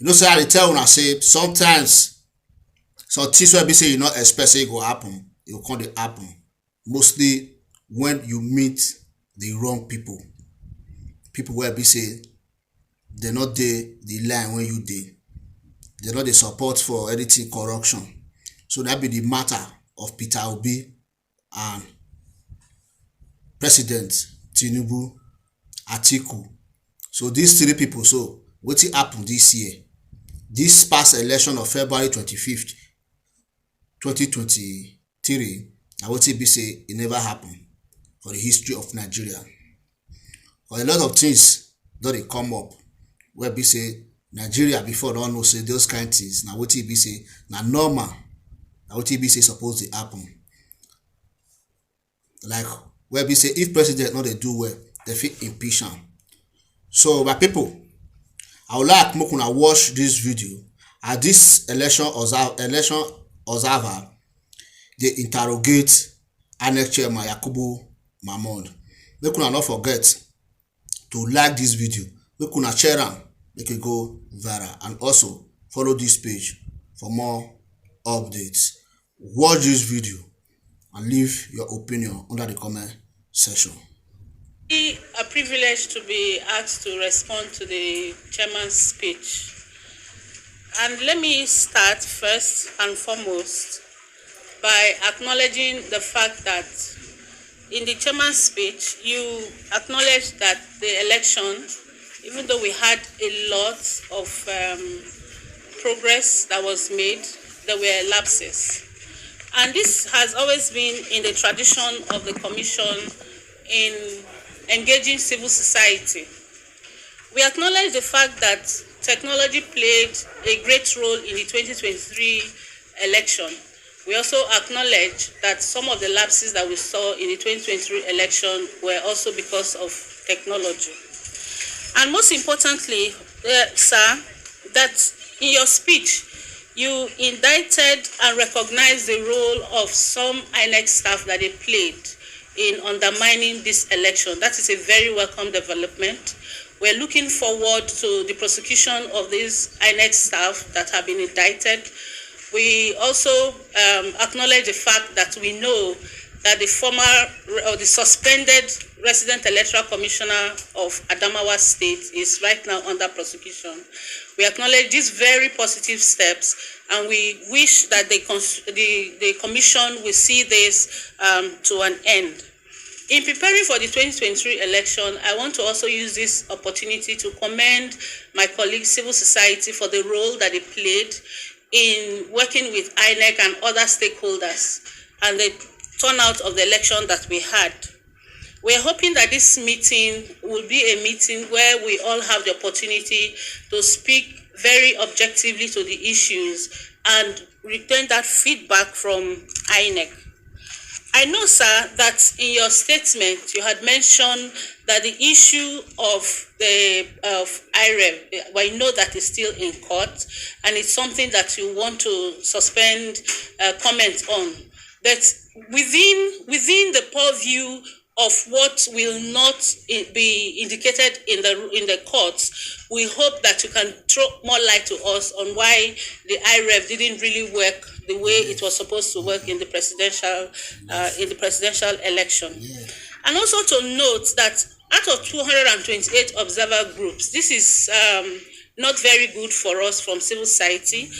You know, say I dey tell una say sometimes some things wey be say you no expect say e go happen, e go come dey happen. Mostly when you meet the wrong people, people wey be say they no dey the line wey you dey, they no dey support for anything corruption. So that be the matter of Peter Obi and President Tinubu, Atiku. So these three people, so wetin happen this year, this past election of February 25th 2023, na wetin be say e never happen for the history of Nigeria. For a lot of things don dey come up wey be say Nigeria before don know say those kind things na wetin be say na normal, na wetin be say suppose dey happen. Like wey be say if president no dey do well, dem fit impeach am. So my people, I would like make una watch this video as this election observer dey interrogate INEC Chairman Yakubu Mahmood. Make una no forget to like this video, make una share am, make e go viral, and also follow this page for more updates. Watch this video and leave your opinion under the comment section. A privilege to be asked to respond to the chairman's speech. And let me start first and foremost by acknowledging the fact that in the chairman's speech, you acknowledged that the election, even though we had a lot of progress that was made, there were lapses. And this has always been in the tradition of the Commission in engaging civil society. We acknowledge the fact that technology played a great role in the 2023 election. We also acknowledge that some of the lapses that we saw in the 2023 election were also because of technology. And most importantly, sir, that in your speech, you indicted and recognized the role of some INEC staff that they played in undermining this election. That is a very welcome development. We're looking forward to the prosecution of these INEC staff that have been indicted. We also acknowledge the fact that we know that the former or the suspended resident electoral commissioner of Adamawa State is right now under prosecution. We acknowledge these very positive steps, and we wish that the commission will see this to an end. In preparing for the 2023 election, I want to also use this opportunity to commend my colleagues, civil society, for the role that they played in working with INEC and other stakeholders and the turnout of the election that we had. We're hoping that this meeting will be a meeting where we all have the opportunity to speak very objectively to the issues and return that feedback from INEC. I know, sir, that in your statement you had mentioned that the issue of the IREV, well, I know that is still in court, and it's something that you want to suspend comment on. That within the purview of what will not be indicated in the courts, we hope that you can throw more light to us on why the IREV didn't really work the way it was supposed to work in the presidential election. And also to note that out of 228 observer groups, this is not very good for us from civil society.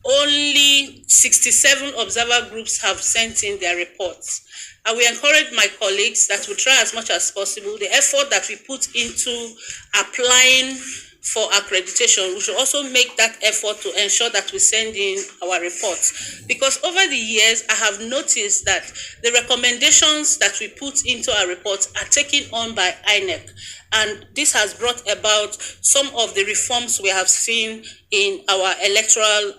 Only 67 observer groups have sent in their reports. And we encourage my colleagues that we try as much as possible the effort that we put into applying for accreditation. We should also make that effort to ensure that we send in our reports. Because over the years, I have noticed that the recommendations that we put into our reports are taken on by INEC. And this has brought about some of the reforms we have seen in our electoral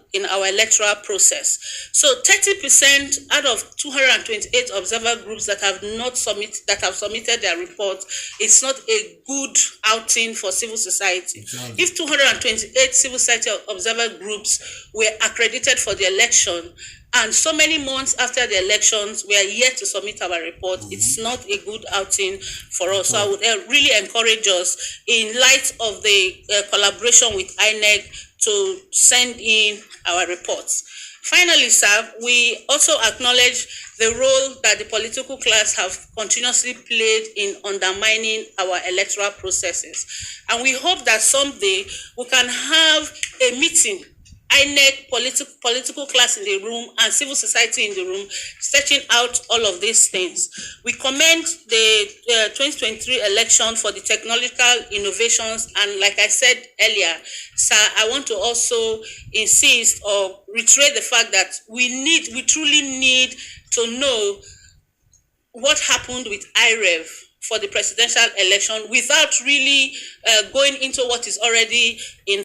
process. So 30% out of 228 observer groups that have submitted their report, it's not a good outing for civil society. Exactly. If 228 civil society observer groups were accredited for the election, and so many months after the elections, we are yet to submit our report. It's not a good outing for us. So I would really encourage us, in light of the collaboration with INEC, to send in our reports. Finally, sir, we also acknowledge the role that the political class have continuously played in undermining our electoral processes. And we hope that someday we can have a meeting, INEC, political class in the room and civil society in the room, searching out all of these things. We commend the 2023 election for the technological innovations, and like I said earlier, sir, I want to also insist or reiterate the fact that we truly need to know what happened with IREV for the presidential election without really going into what is already in